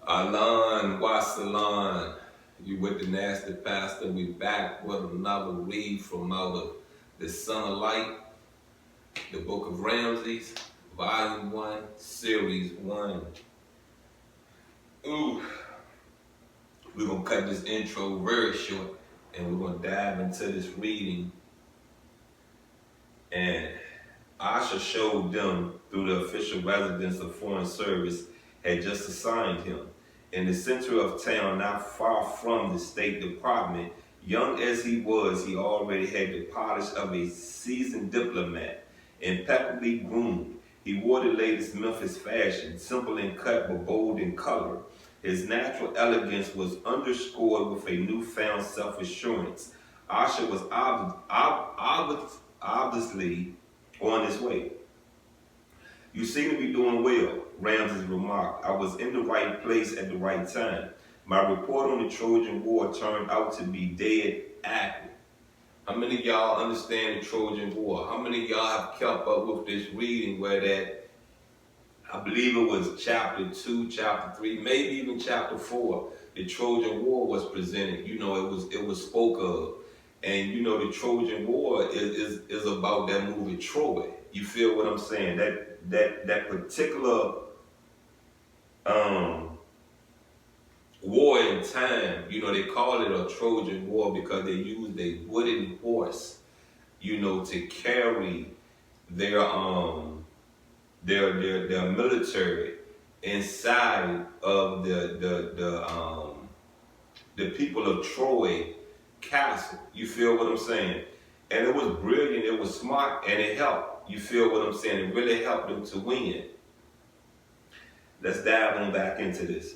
Alan Wasalan, you with the Nasty Pastor. We back with another read from out of the Son of Light, the Book of Ramses, Volume 1, Series 1. Ooh, we're going to cut this intro very short and we're going to dive into this reading. And Asha showed them through the official residence of Foreign Service had just assigned him. In the center of town, not far from the State Department, young as he was, he already had the polish of a seasoned diplomat, impeccably groomed. He wore the latest Memphis fashion, simple in cut but bold in color. His natural elegance was underscored with a newfound self-assurance. Asha was obviously on his way. You seem to be doing well, Ramses remarked. I was in the right place at the right time. My report on the Trojan War turned out to be dead accurate. How many of y'all understand the Trojan War? How many of y'all have kept up with this reading where that, I believe it was chapter 2, chapter 3, maybe even chapter 4, the Trojan War was presented. You know, it was spoke of. And you know, the Trojan War is about that movie Troy. You feel what I'm saying? That particular war in time, you know, they call it a Trojan War because they used a wooden horse, you know, to carry their military inside of the people of Troy castle. You feel what I'm saying? And it was brilliant, it was smart, and it helped. You feel what I'm saying? It really helped them to win. Let's dive on back into this.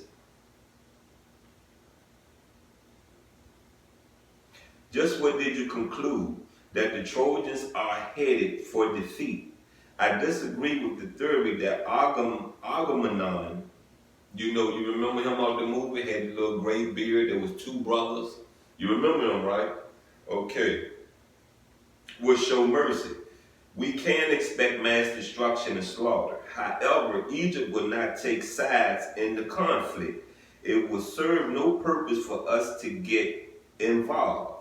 Just what did you conclude? That the Trojans are headed for defeat. I disagree with the theory that Agamemnon, you know, you remember him out the movie, had the little gray beard, there was two brothers. You remember him, right? Okay. Will show mercy. We can expect mass destruction and slaughter. However, Egypt will not take sides in the conflict. It will serve no purpose for us to get involved.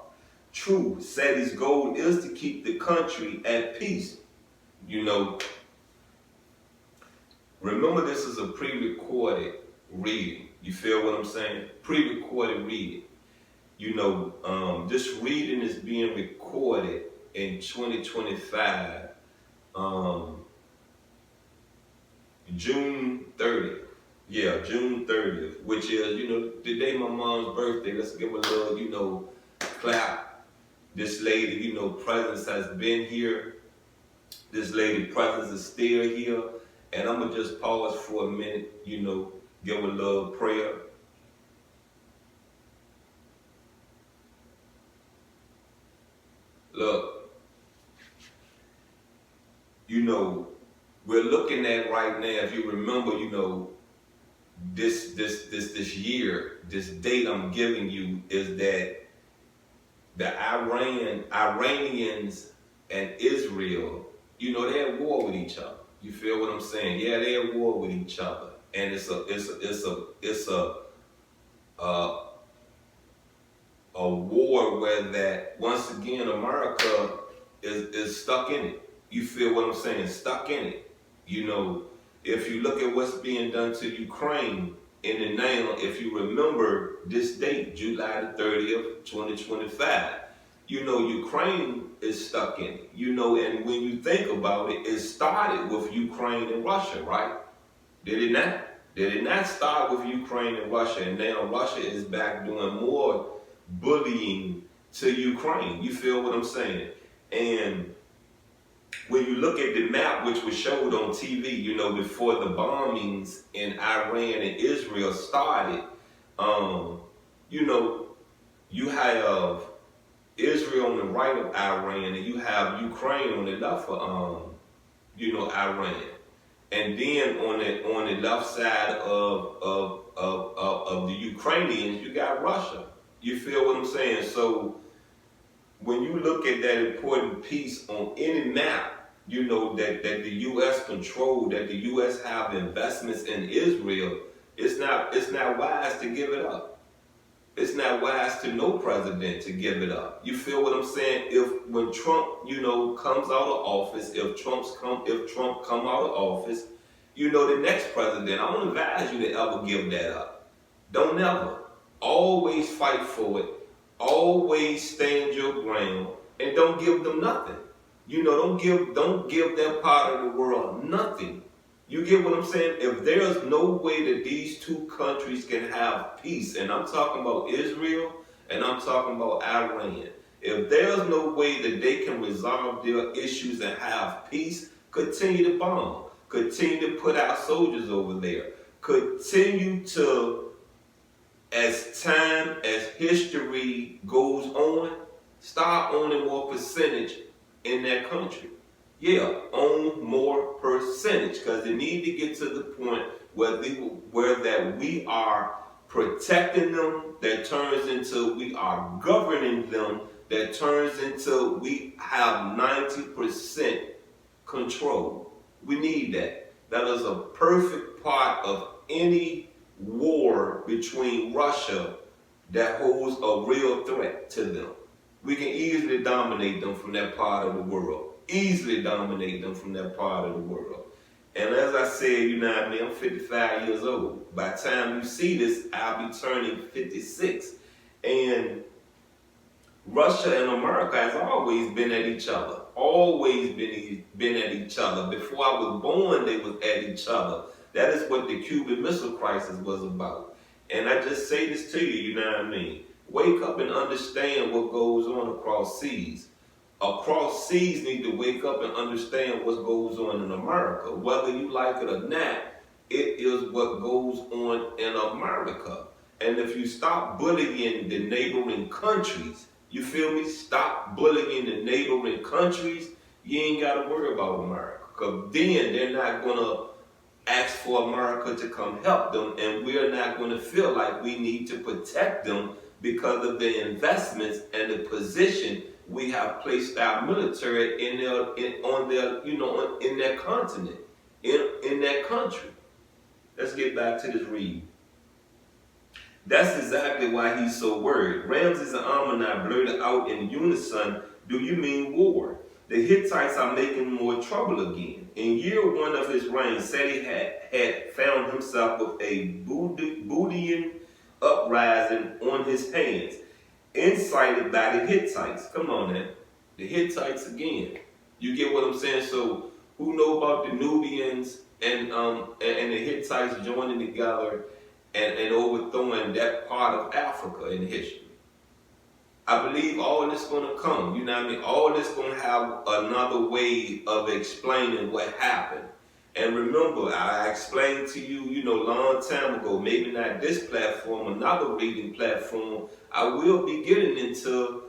True, Seti's goal is to keep the country at peace. You know, remember this is a pre-recorded reading. You feel what I'm saying? Pre-recorded reading. You know, this reading is being recorded in 2025, June 30th. Yeah, June 30th, which is, you know, the day my mom's birthday. Let's give a little, you know, clap. This lady, you know, presence has been here. This lady presence is still here. And I'm going to just pause for a minute, you know, give a little prayer. Look, you know, we're looking at right now, if you remember, you know, this year, this date I'm giving you is that the Iranians and Israel, you know, they're at war with each other. You feel what I'm saying? Yeah, they're at war with each other. And it's a war where that, once again, America is stuck in it. You feel what I'm saying? Stuck in it. You know, if you look at what's being done to Ukraine in the now, if you remember this date, July the 30th, 2025, you know, Ukraine is stuck in it. You know, and when you think about it, it started with Ukraine and Russia, right? Did it not? Did it not start with Ukraine and Russia? And now Russia is back doing more bullying to Ukraine. You feel what I'm saying? And when you look at the map, which was showed on TV, you know, before the bombings in Iran and Israel started, you know, you have Israel on the right of Iran, and you have Ukraine on the left of, you know, Iran. And then on the left side of the Ukrainians, you got Russia. You feel what I'm saying? So when you look at that important piece on any map, you know, that the U.S. control, that the U.S. have investments in Israel, It's not wise to give it up. It's not wise to no president to give it up. You feel what I'm saying? If when Trump, comes out of office, if Trump come out of office, the next president, I don't advise you to ever give that up. Don't ever. Always fight for it. Always stand your ground, and don't give them nothing. Don't give that part of the world nothing. You get what I'm saying? If there's no way that these two countries can have peace, and I'm talking about Israel and I'm talking about Iran, if there's no way that they can resolve their issues and have peace, continue to bomb, continue to put our soldiers over there, continue to, as time, as history goes on, start owning more percentage in that country. Yeah, own more percentage, because they need to get to the point where that we are protecting them, that turns into we are governing them, that turns into we have 90% control. We need that. That is a perfect part of any war between Russia that holds a real threat to them. We can easily dominate them from that part of the world. Easily dominate them from that part of the world. And as I said, I'm 55 years old. By the time you see this, I'll be turning 56. And Russia and America has always been at each other. Always been at each other. Before I was born, they was at each other. That is what the Cuban Missile Crisis was about. And I just say this to you, Wake up and understand what goes on across seas. Across seas need to wake up and understand what goes on in America. Whether you like it or not, it is what goes on in America. And if you stop bullying the neighboring countries, you feel me? Stop bullying the neighboring countries, you ain't got to worry about America. Because then they're not going to ask for America to come help them, and we're not going to feel like we need to protect them because of the investments and the position we have placed our military in their continent, in that country. Let's get back to this read. That's exactly why he's so worried. Ramses and Amunai blurted out in unison, "Do you mean war? The Hittites are making more trouble again." In year one of his reign, Seti had found himself with a Budean uprising on his hands, incited by the Hittites. Come on now, the Hittites again. You get what I'm saying? So who know about the Nubians and the Hittites joining together and overthrowing that part of Africa in history? I believe all this going to come. All this going to have another way of explaining what happened. And remember, I explained to you, long time ago, maybe not this platform, another reading platform, I will be getting into,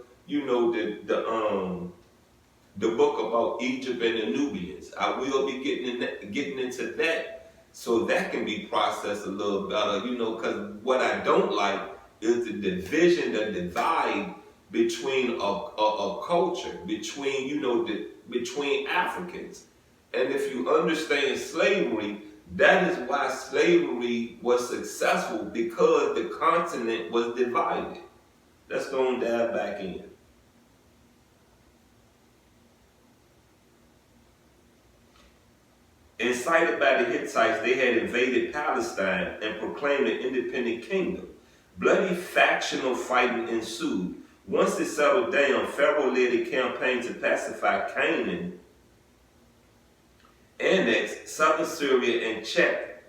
the book about Egypt and the Nubians. I will be getting into that, so that can be processed a little better, because what I don't like is the division, the divide between a culture, between Africans. And if you understand slavery, that is why slavery was successful, because the continent was divided. Let's go and dive back in. Incited by the Hittites, they had invaded Palestine and proclaimed an independent kingdom. Bloody factional fighting ensued. Once it settled down, Pharaoh led a campaign to pacify Canaan, annexed southern Syria, and check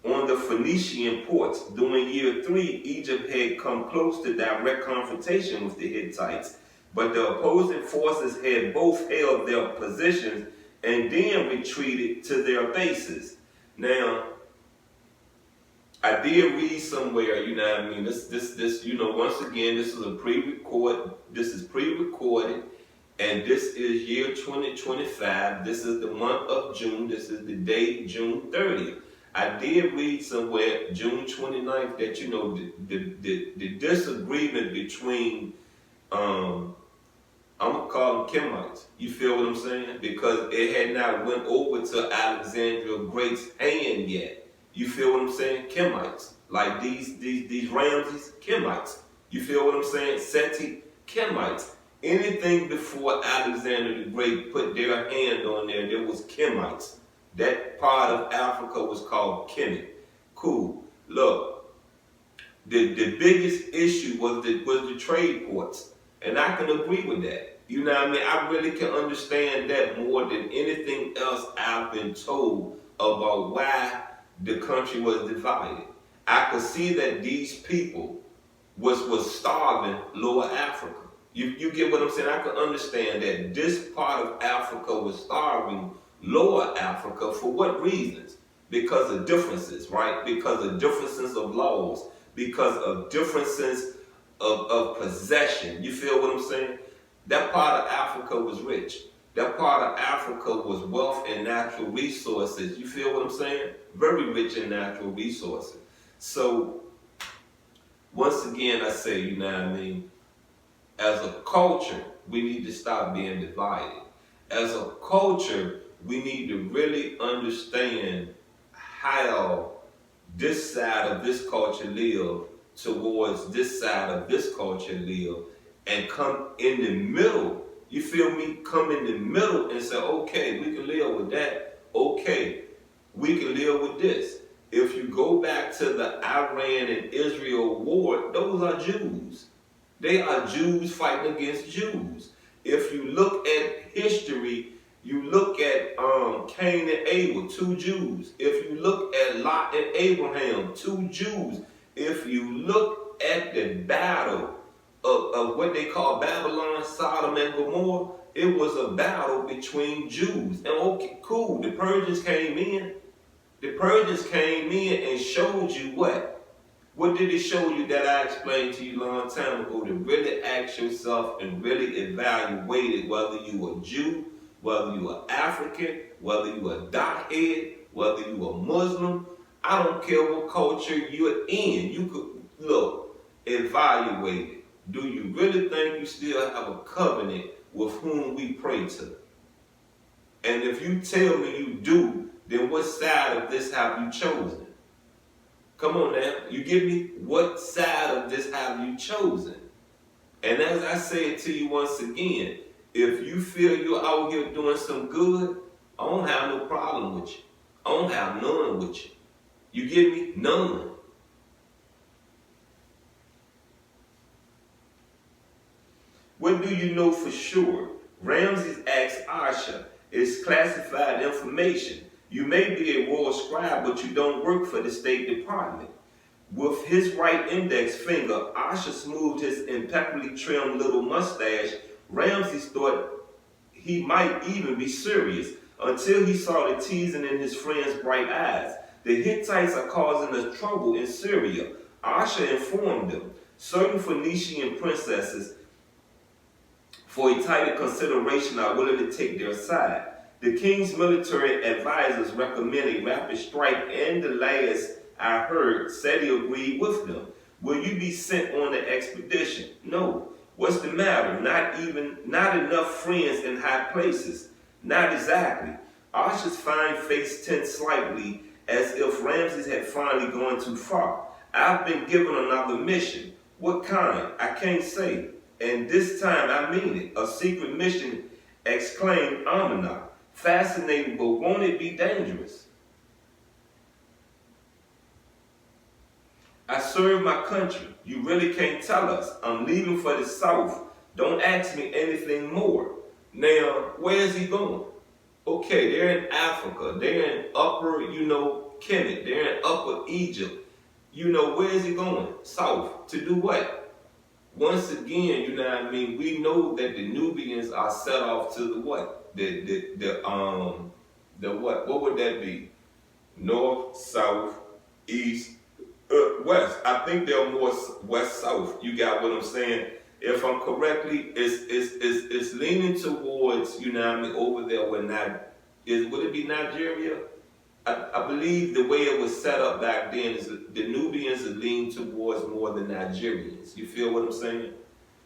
on the Phoenician ports. During year 3, Egypt had come close to direct confrontation with the Hittites, but the opposing forces had both held their positions and then retreated to their bases. Now, I did read somewhere, this, once again, this is a pre-recorded, and this is year 2025. This is the month of June. This is the date, June 30th. I did read somewhere, June 29th, that, the disagreement between, I'm going to call them Kemites. You feel what I'm saying? Because it had not went over to Alexandria Great's hand yet. You feel what I'm saying? Kemites. Like these Ramses, Kemites. You feel what I'm saying? Seti, Kemites. Anything before Alexander the Great put their hand on there was Kemites. That part of Africa was called Kemet. Cool. Look, the biggest issue was the trade ports. And I can agree with that. You know what I mean? I really can understand that more than anything else I've been told about why the country was divided. I could see that these people was starving Lower Africa. You get what I'm saying? I can understand that this part of Africa was starving Lower Africa for what reasons? Because of differences, right? Because of differences of laws, because of differences of possession. You feel what I'm saying? That part of Africa was rich. That part of Africa was wealth and natural resources. You feel what I'm saying? Very rich in natural resources. So, once again, I say, you know what I mean? As a culture, we need to stop being divided. As a culture, we need to really understand how this side of this culture live towards this side of this culture live and come in the middle. You feel me? Come in the middle and say, okay, we can live with that. Okay, we can live with this. If you go back to the Iran and Israel war, those are Jews. They are Jews fighting against Jews. If you look at history, you look at Cain and Abel, two Jews. If you look at Lot and Abraham, two Jews. If you look at the battle of what they call Babylon, Sodom, and Gomorrah, it was a battle between Jews. And okay, cool, the Persians came in. The Persians came in and showed you what? What did it show you that I explained to you a long time ago? To really ask yourself and really evaluate it, whether you a Jew, whether you are African, whether you are Dothead, whether you are Muslim. I don't care what culture you're in. You could, look, evaluate it. Do you really think you still have a covenant with whom we pray to? And if you tell me you do, then what side of this have you chosen? Come on now, you give me, what side of this have you chosen? And as I say it to you once again, if you feel you're out here doing some good, I don't have no problem with you. I don't have none with you. You get me? None. What do you know for sure? Ramses asked Asha, it's classified information. You may be a royal scribe, but you don't work for the State Department. With his right index finger, Asha smoothed his impeccably trimmed little mustache. Ramses thought he might even be serious until he saw the teasing in his friend's bright eyes. The Hittites are causing us trouble in Syria. Asha informed them. Certain Phoenician princesses, for a tighter consideration, are willing to take their side. The king's military advisors recommend a rapid strike, and the last I heard said he agreed with them. Will you be sent on the expedition? No. What's the matter? Not enough friends in high places. Not exactly. Asha's fine face tensed slightly, as if Ramses had finally gone too far. I've been given another mission. What kind? I can't say. And this time I mean it. A secret mission, exclaimed Amunah. Fascinating, but won't it be dangerous? I serve my country. You really can't tell us. I'm leaving for the south. Don't ask me anything more. Now, where is he going? Okay, they're in Africa. They're in upper, Kemet. They're in upper Egypt. Where is he going? South. To do what? Once again, we know that the Nubians are set off to the what? The what? What would that be? North, south, east, west. I think they're more west-south. You got what I'm saying? If I'm correctly, it's leaning towards, over there where would it be Nigeria? I believe the way it was set up back then is the Nubians are leaning towards more than Nigerians. You feel what I'm saying?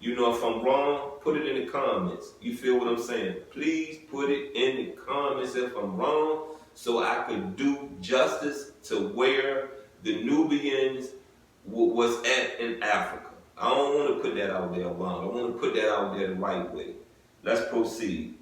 If I'm wrong, put it in the comments. You feel what I'm saying? Please put it in the comments if I'm wrong. so I could do justice to where the Nubians was at in Africa. I don't want to put that out there wrong. I want to put that out there the right way. Let's proceed.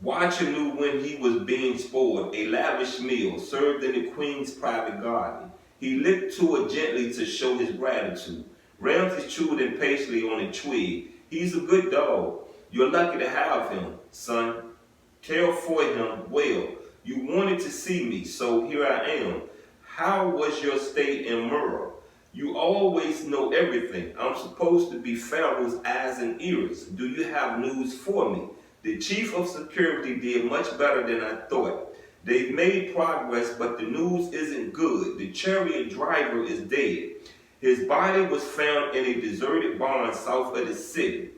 Watcher knew when he was being spoiled, a lavish meal served in the queen's private garden. He licked to it gently to show his gratitude. Ramses chewed impatiently on a twig. He's a good dog. You're lucky to have him, son. Care for him well. You wanted to see me, so here I am. How was your stay in Murrah? You always know everything. I'm supposed to be Pharaoh's eyes and ears. Do you have news for me? The chief of security did much better than I thought. They've made progress, but the news isn't good. The chariot driver is dead. His body was found in a deserted barn south of the city.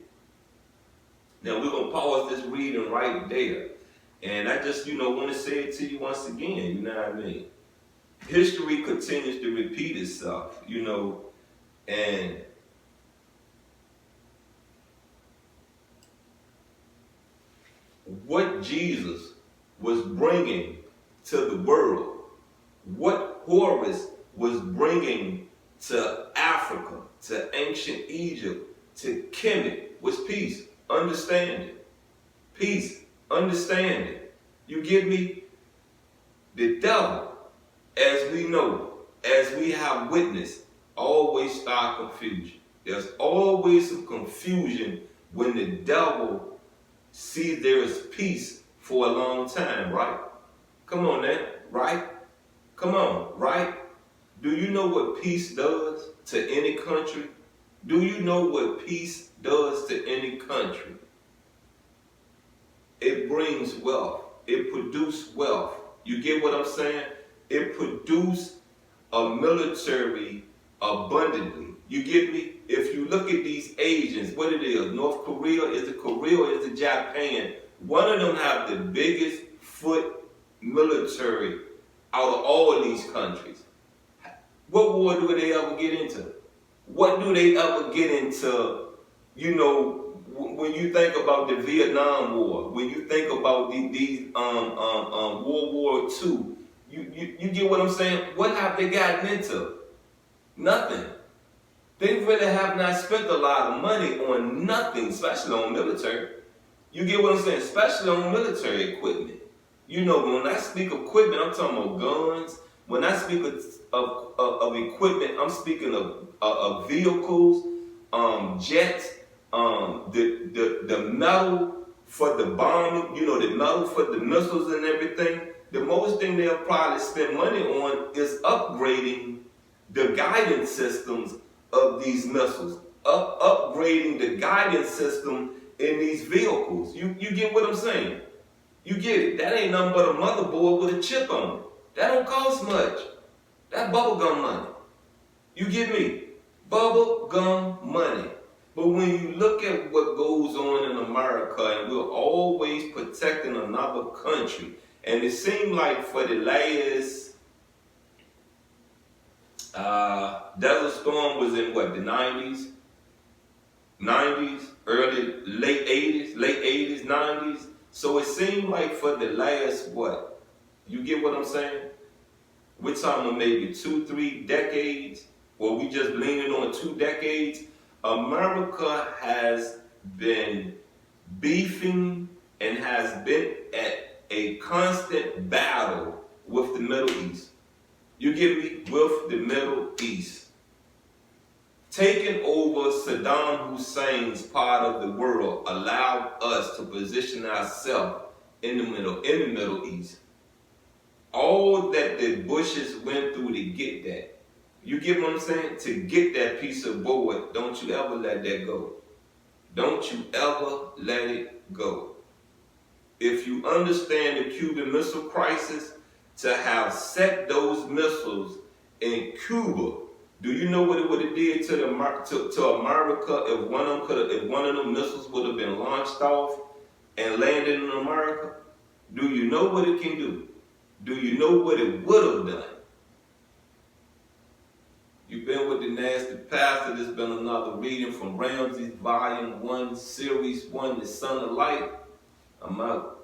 Now we're going to pause this reading right there. And I just, want to say it to you once again, you know what I mean? History continues to repeat itself, and what Jesus was bringing to the world, what Horus was bringing to Africa, to ancient Egypt, to Kemet, was peace, understanding. Peace, understanding. You get me? The devil, as we know, as we have witnessed, always start confusion. There's always some confusion when the devil sees there is peace for a long time, right? Come on now, right? Come on, right? Do you know what peace does to any country? Do you know what peace does to any country? It brings wealth. It produces wealth. You get what I'm saying? It produces a military abundantly. You get me? If you look at these Asians, what it is, North Korea, is it Korea, or is it Japan? One of them have the biggest foot military out of all of these countries. What war do they ever get into? What do they ever get into, when you think about the Vietnam War, when you think about these World War II, you get what I'm saying? What have they gotten into? Nothing. They really have not spent a lot of money on nothing, especially on military. You get what I'm saying? Especially on military equipment. When I speak of equipment, I'm talking about guns. When I speak of equipment, I'm speaking of vehicles, jets, the metal for the bomb, the metal for the missiles and everything. The most thing they'll probably spend money on is upgrading the guidance systems of these missiles, upgrading the guidance system in these vehicles. You get what I'm saying? You get it. That ain't nothing but a motherboard with a chip on it. That don't cost much. That bubblegum money. You get me? Bubblegum money. But when you look at what goes on in America, and we're always protecting another country, and it seemed like for the last Desert Storm was in what, the 90s, late 80s, 90s. So it seemed like for the last, what, you get what I'm saying? We're talking about maybe 2-3 decades, or we just leaning on 2 decades. America has been beefing and has been at a constant battle with the Middle East. You get me? With the Middle East. Taking over Saddam Hussein's part of the world allowed us to position ourselves in the Middle East. All that the Bushes went through to get that. You get what I'm saying? To get that piece of board, don't you ever let that go. Don't you ever let it go. If you understand the Cuban Missile Crisis, to have set those missiles in Cuba, do you know what it would have did to America if one of them missiles would have been launched off and landed in America? Do you know what it can do? Do you know what it would have done? You've been with the Nasty Pastor. This has been another reading from Ramses, Volume 1, Series 1, The Son of Light. I'm out.